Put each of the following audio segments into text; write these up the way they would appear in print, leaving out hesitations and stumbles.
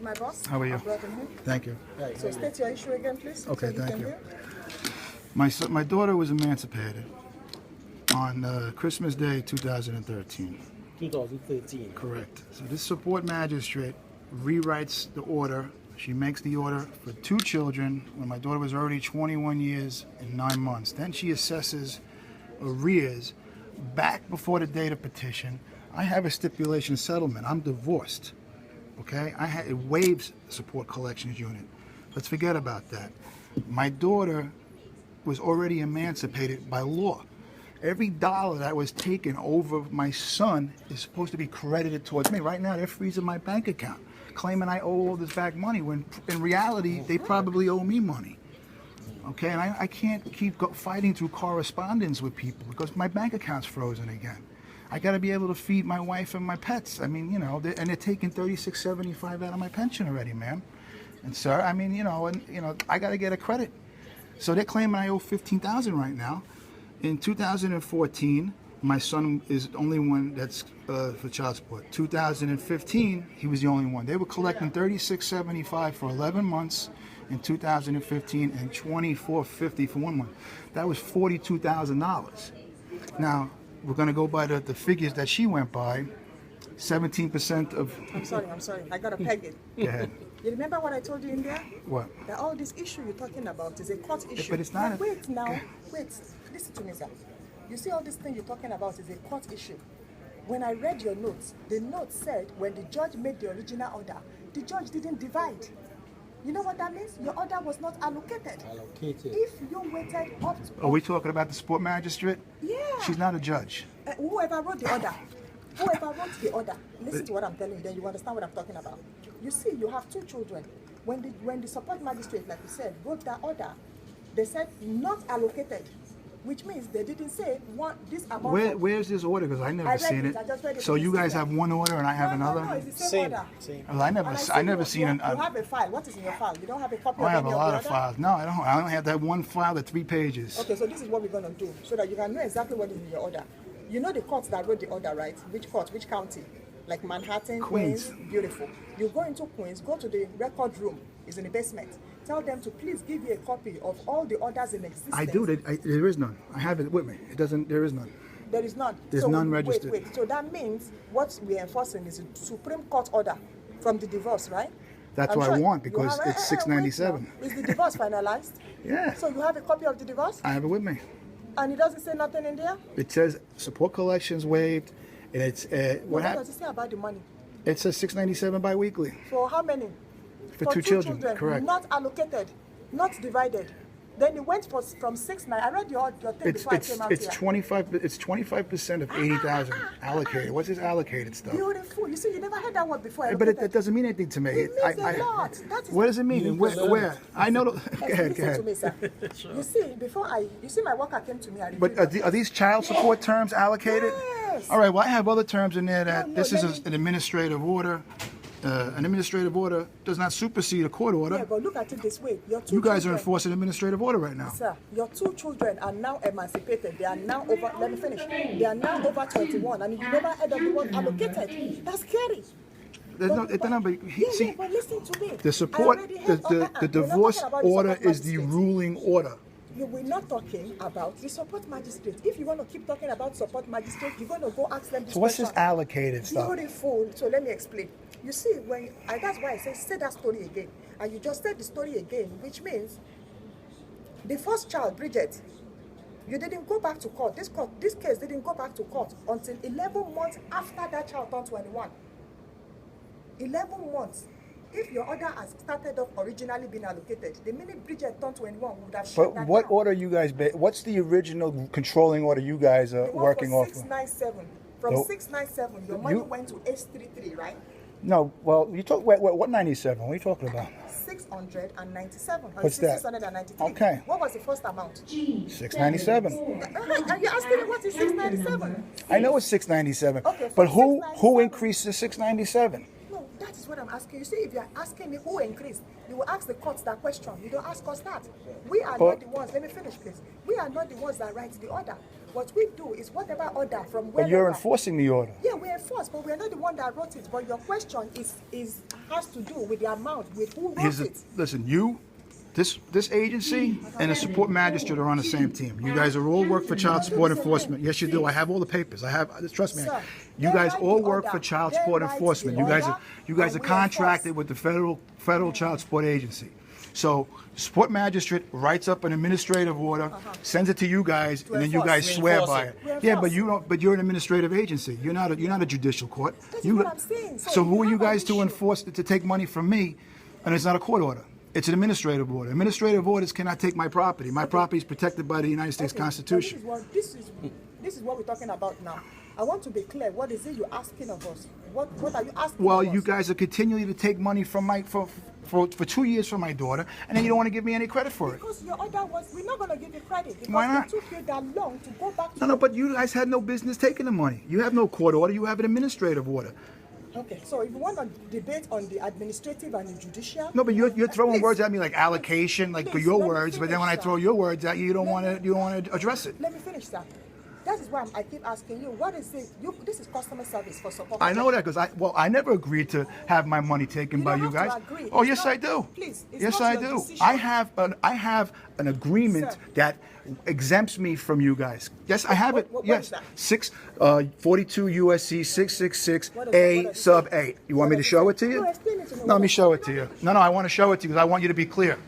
is my boss. How are you? Thank you. So state your issue again, please. Okay, so thank you. My daughter was emancipated on Christmas Day 2013. 2013. Correct. So this support magistrate rewrites the order. She makes the order for 2 children when my daughter was already 21 years and 9 months. Then she assesses arrears back before the date of petition. I have a stipulation settlement. I'm divorced. Okay? It waives the support collections unit. Let's forget about that. My daughter was already emancipated by law. Every dollar that was taken over my son is supposed to be credited towards me. Right now, they're freezing my bank account, claiming I owe all this back money, when in reality, they probably owe me money. Okay, and I can't keep fighting through correspondence with people because my bank account's frozen again. I got to be able to feed my wife and my pets. I mean, you know, and they're taking $36.75 out of my pension already, ma'am. And sir, I mean, I got to get a credit. So they're claiming I owe $15,000 right now. In 2014, my son is the only one that's for child support. 2015, he was the only one. They were collecting $36.75 for 11 months in 2015 and $24.50 for 1 month. That was $42,000. Now, we're going to go by the figures that she went by. 17% of... I'm sorry. I got to peg it. Go ahead. You remember what I told you in there? What? That all this issue you're talking about is a court issue. But it's not. Wait now. Wait. Listen to me, sir. You see all this thing you're talking about is a court issue. When I read your notes, the note said when the judge made the original order, the judge didn't divide. You know what that means? Your order was not allocated. If you waited up to... Are we talking about the support magistrate? Yeah. She's not a judge. Whoever wrote the order. Listen to what I'm telling you, then you understand what I'm talking about. You see, you have 2 children. When the support magistrate, like you said, wrote that order, they said not allocated, which means they didn't say this amount. Where's this order? Because I never seen it. I just read it. So you guys have one order and I have another? No, it's the same order. Well, I never seen an. You have a file. What is in your file? You don't have a copy of I have any a lot of of the files. No, I don't. I only have that one file, the 3 pages. Okay, so this is what we're going to do, so that you can know exactly what is in your order. You know the courts that wrote the order, right? Which court, which county? Like Manhattan, Queens. Beautiful. You go into Queens, go to the record room, it's in the basement. Tell them to please give you a copy of all the orders in existence. I do. There is none. I have it with me. There is none. There is none. There's none registered. Wait. So that means what we're enforcing is a Supreme Court order from the divorce, right? That's what I want because it's 697. Is the divorce finalized? Yeah. So you have a copy of the divorce? I have it with me. And it doesn't say nothing in there? It says support collections waived, and it's what does it say about the money? It says 697 biweekly. For how many? For 2 children. Correct. Not allocated, not divided. Then it went from 6-9. I read your thing before I came out it's here. 25% of 80,000 allocated. What's this allocated stuff? Beautiful. You see, you never heard that word before. But it doesn't mean anything to me. It means a lot. What does it mean? And where? I know. Go ahead. To me, sir. Sure. You see, you see, my worker came to me. But are these child support terms allocated? Yes. All right. Well, I have other terms in there that this is an administrative order. An administrative order does not supersede a court order. Yeah, but look at it this way. You guys are enforcing administrative order right now. Sir, your 2 children are now emancipated. They are now over, let me finish. They are now over 21, and you never heard of the word allocated. That's scary. But listen to me. The support, the divorce order is the ruling order. We're not talking about the support magistrate. If you want to keep talking about support magistrate, you're going to go ask them this So what's question. this allocated stuff? Beautiful. So let me explain. You see, that's why I say that story again. And you just said the story again, which means the first child, Bridget, you didn't go back to court. This case didn't go back to court until 11 months after that child turned 21. 11 months. If your order has started off originally being allocated, the minute Bridget turned 21, we would have shut that down. What order you guys? What's the original controlling order you guys are working off of? 697. From 697, your money went to H33, right? No. Well, you talk. What 97? What are you talking about? 697. What's that? 693. Okay. What was the first amount? 697. Are you asking me what is 697? I know it's 697. Okay, but who increased the 697? No, That is what I'm asking. You see, if you're asking me who increased, you will ask the courts that question. You don't ask us that. We are not the ones, let me finish please. We are not the ones that write the order. What we do is whatever order from wherever. But you're enforcing the order. Yeah, we enforce, but we are not the one that wrote it. But your question has to do with the amount, with who wrote it. Listen, this agency and the support magistrate are on the same team. You guys are all work for child support enforcement. Yes, you do. I have all the papers. Trust me. Sir, you guys all work for order. child They support write enforcement. the You guys order, are and we contracted enforce. with the federal child support agency. So support magistrate writes up an administrative order, sends it to you guys, and then you guys swear by it. Yeah, but you don't. But you're an administrative agency. You're not a judicial court. That's what I'm saying. So who are you guys to issue. enforce to take money from me? And it's not a court order. It's an administrative order. Administrative orders cannot take my property. My property is protected by the United States Constitution. This is what we're talking about now. I want to be clear. What is it you're asking of us? What are you asking Well, of us? you guys are continuing to take money from for 2 years from my daughter, and then you don't want to give me any credit for it. Because your order was, we're not going to give you credit. Because Why not? it took you that long to go back to No, but you guys had no business taking the money. You have no court order. You have an administrative order. Okay, so if you want to debate on the administrative and the judicial. No, but you're throwing Please. words at me like allocation, like Please, your let me words. But then finish, when I sir. throw your words at you, you don't want to address it. Let me finish, sir. That is why I keep asking you, what is it? This is customer service for support. I know that because I never agreed to have my money taken You by don't you have guys. to agree. Oh, It's yes, not- I do. Please, it's yes, not I your do. decision. I have an agreement Sir. that exempts me from you guys. Yes, I have it. What Yes, is that? 42 USC 666 What is A it? sub 8. You want me to show it to you? No, explain it to me. No, let me show it to you. No, I want to show it to you because I want you to be clear.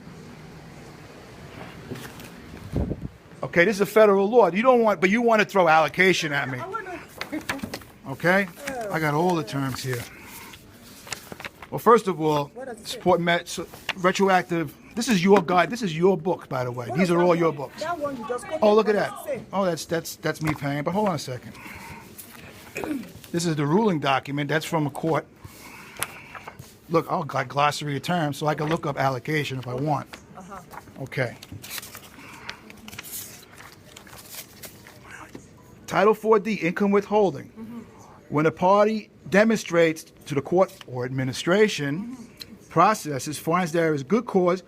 Okay, this is a federal law. You don't want, but you want to throw allocation at me. I want to. Okay? I got all the terms here. Well, first of all, What does it say? retroactive. This is your guide. This is your book, by the way. What These does are that all one- your books. That one you just quoted, Oh, look at what that. does it say? Oh, that's me paying. But hold on a second. This is the ruling document. That's from a court. Look, I'll got glossary of terms, so I can look up allocation if I want. Okay. Title 4D, income withholding. When a party demonstrates to the court or administration processes, finds there is good cause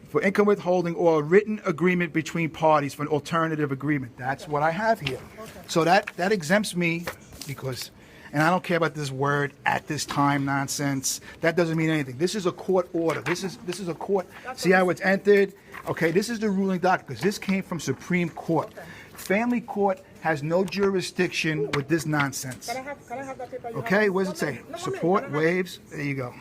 for income withholding or a written agreement between parties for an alternative agreement. That's what I have here. So that exempts me because, and I don't care about this word at this time nonsense. That doesn't mean anything. This is a court order. This is a court. See how it's entered? Okay, this is the ruling document because this came from Supreme Court. Family court has no jurisdiction with this nonsense. Can I have that paper? You Okay, have? what does it say? No, Support, can I have- waives. There you go.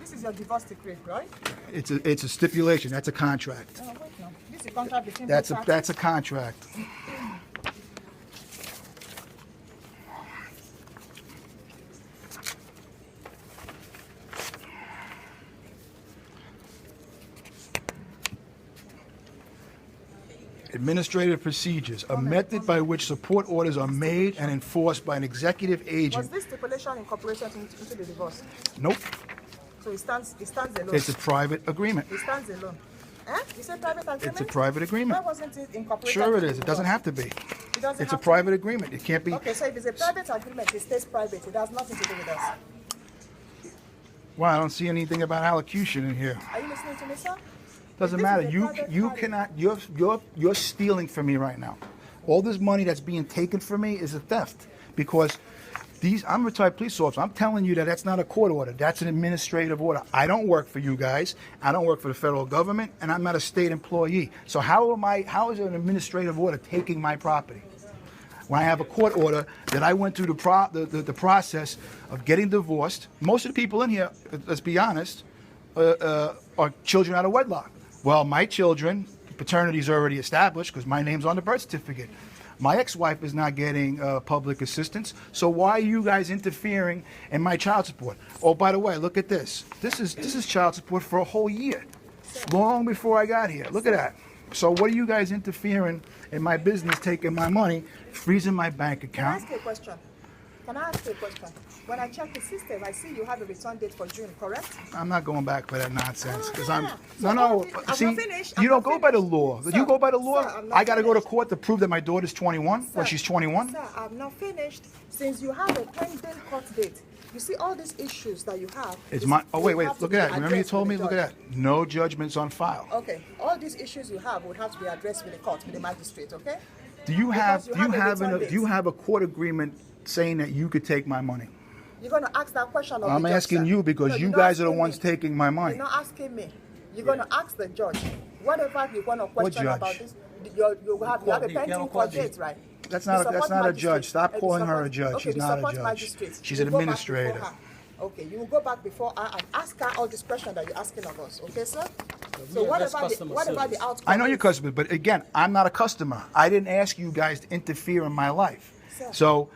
This is your divorce decree, right? It's a stipulation. That's a contract. Oh, wait, no. This is a contract between That's both a parties. contract. Administrative procedures, a method by which support orders are made and enforced by an executive Was agent. this stipulation incorporated into the divorce? Nope, So it stands alone. it's a private agreement. It stands alone. Eh? You said private agreement? It's a private agreement. Why wasn't it incorporated? Sure it into is. the It doesn't divorce? have to be. It doesn't It's a have to private be? agreement. It can't be. Okay, so if it's a private agreement, it stays private. It has nothing to do with us. Well, I don't see anything about allocution in here. Are you listening to me, sir? Doesn't If this matter. is a You private party- cannot. You're stealing from me right now. All this money that's being taken from me is a theft because I'm a retired police officer. I'm telling you that that's not a court order. That's an administrative order. I don't work for you guys. I don't work for the federal government, and I'm not a state employee. So how is an administrative order taking my property? When I have a court order that I went through the process of getting divorced. Most of the people in here, let's be honest, are children out of wedlock. Well, my children, paternity is already established because my name's on the birth certificate. My ex-wife is not getting public assistance, so why are you guys interfering in my child support? Oh, by the way, look at this. This is child support for a whole year, long before I got here. Look at that. So what are you guys interfering in my business, taking my money, freezing my bank Can I account? ask you a question? When I check the system, I see you have a return date for June, correct? I'm not going back for that nonsense because Yeah. I'm So no. I'm See, not finished. you I'm don't not go by the finished. law. Sir, You go by the law. sir, I'm not I got to go to finished. court to prove that my daughter's 21 when Sir, she's 21. Sir, I'm not finished. Since you have a pending court date, You see all these issues that you have. It's my. Oh wait, have to look be at that. Remember you addressed told me. with the Look at judge. that. No judgments on file. Okay, all these issues you have would have to be addressed with the court, with the magistrate. Okay. Do you have? Because Do you a have? return Do you date. have a court agreement saying that you could take my money? You're going to ask that question of I'm the judge, asking sir. you because No, you you're not guys are the asking ones me. taking my money. You're not asking me. You're going to ask the judge. Whatever you want to question judge? about this, you have a pending court date, right? That's The not. That's support not a magistrate. judge. Stop The calling her a support- judge. okay, She's the not a support judge. magistrate. She's You an go back before administrator. her. Okay, you will go back before her and ask her all this question that you're asking of us. Okay, sir? So whatever the outcome I know you're is- customer, but again, I'm not a customer. I didn't ask you guys to interfere in my life. Sir. So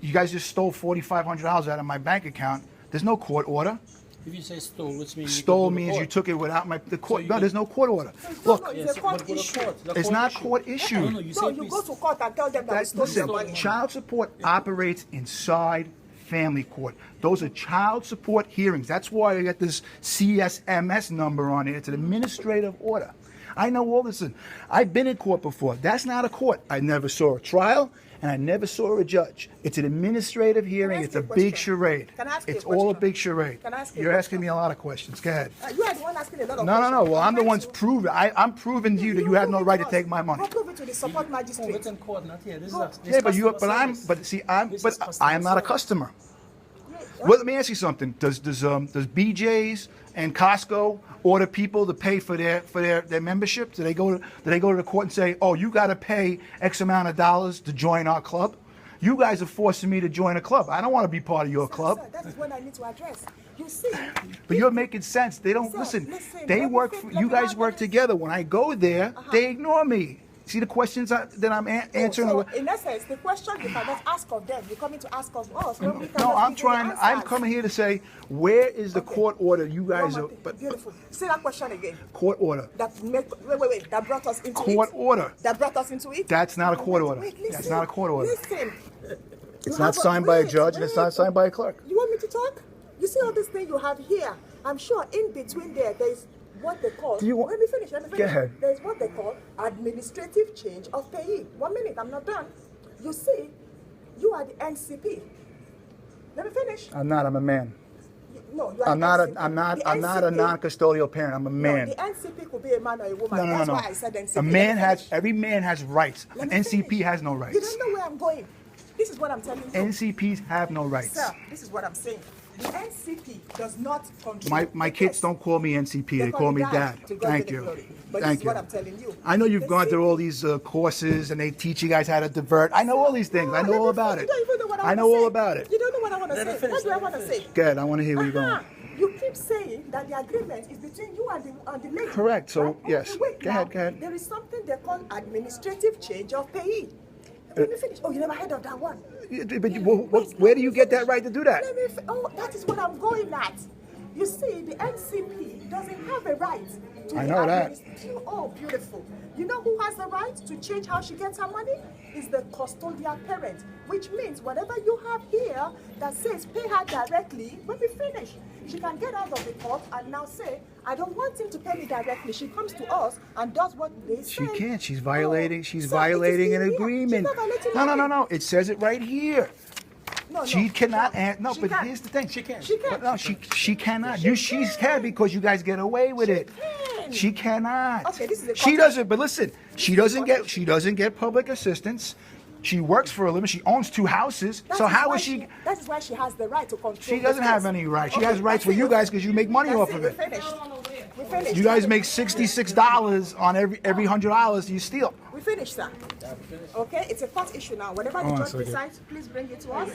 you guys just stole $4,500 out of my bank account. There's no court order. If you say stole, which means Stole means you took it without the court. you No, can- there's no court order. No, Look, it's a court issue. it's not court issue. No, you No, say you please. go to court and tell them that we stole your Listen, money. child support operates inside family court. Those are child support hearings. That's why I got this CSMS number on it. It's an administrative order. I know all this. I've been in court before. That's not a court. I never saw a trial, and I never saw a judge. It's an administrative hearing. ask It's you a a big question? charade. Can I ask you a It's all a question? big charade. Can I ask you a You're asking question? me a lot of questions. Go ahead. You are the one asking a lot of No, no, questions. no. Well, I'm the trying one to- proving. I'm proving to you that you have no right to take my money. Go prove it to the support Oh, magistrate. it's in court, not here. This is Go. a, this Yeah, but customer service. This is I am not a service. customer. Yeah. Well, let me ask you something. Does BJ's and Costco order people to pay for their membership? Do they go to the court and say, "Oh, you got to pay X amount of dollars to join our club"? You guys are forcing me to join a club. I don't want to be part of your club. Sir, that is what I need to address. You see, But you're making sense. They don't Sir, listen. listen, They let me work. fin- For, let you me guys have work this. together. When I go there, they ignore me. See the questions that I'm answering. so in essence, the question you cannot ask of them, you're coming to ask of us. When we No, cannot I'm give you the trying. I'm answers. coming here to say, where is the Okay. court order? You guys One are. more thing. But Beautiful. Say that question again. court order. Wait. That brought us into Court it. order. That brought us into it. That's not a court Wait, order. listen, That's not a court order. Listen. It's not signed by a judge, and it's not signed by a clerk. You want me to talk? You see all this thing you have here? I'm sure in between there's what they call. Do you want- Let me finish. Go ahead. There's what they call administrative change of payee. 1 minute, I'm not done. You see, you are the NCP. Let me finish. I'm not. I'm a man. No, you are I'm the not. NCP. I'm not. The I'm not a NCP non-custodial parent. I'm a man. No, the NCP could be a man or a woman. No, That's no. why I said NCP. A man Let me has. finish. Every man has rights. Let An me NCP finish. has no You rights. don't know where I'm going. This is what I'm telling you. NCPs have no rights. Sir, this is what I'm saying. The NCP does not control. My the kids case. don't call me NCP. They call me dad. To God Thank be the you. glory. But Thank this is what you. I'm telling you. I know you've The gone through all NCP these courses and they teach you guys how to divert. I know all these things. I know let all me about finish. it. You don't even know what I I know wanna all say. about it. You don't know what I want to Let her say. finish, What do I let her want to say? finish. Good. I want to hear where you're going. You keep saying that the agreement is between you and the lady. Correct. So, Right? yes. Okay, wait Go now. ahead, go ahead. There is something they call administrative change of payee. Let me finish. Oh, you never heard of that one? Where do you get that right to do that? That is what I'm going at. You see, the NCP doesn't have a right to I the know that. Oh, beautiful. You know who has the right to change how she gets her money? Is the custodial parent, which means whatever you have here that says pay her directly, when we finish, she can get out of the court and now say, I don't want him to pay me directly. She comes to us and does what they say. She can't. She's violating. She's Sir, it is violating in an here. agreement. She's not violating No. anything. It says it right here. No, She cannot. no, No, she but can't. here's the thing. She can. She can. But no, she cannot. She She's can. can because you guys get away with it. can. She cannot. Okay, this is a She court- doesn't. But listen, she doesn't get public assistance. She works for a living. She owns 2 houses. So how is she? That is why she has the right to control. She doesn't the have case. any rights. She Okay, has rights that's with you it. guys because you make money That's off it. of We it. finished. We finished. You guys make $66 on every $100 you steal. We finished, sir. Okay, it's a court issue now. Whatever the Hold on a judge second. decides, please bring it to us.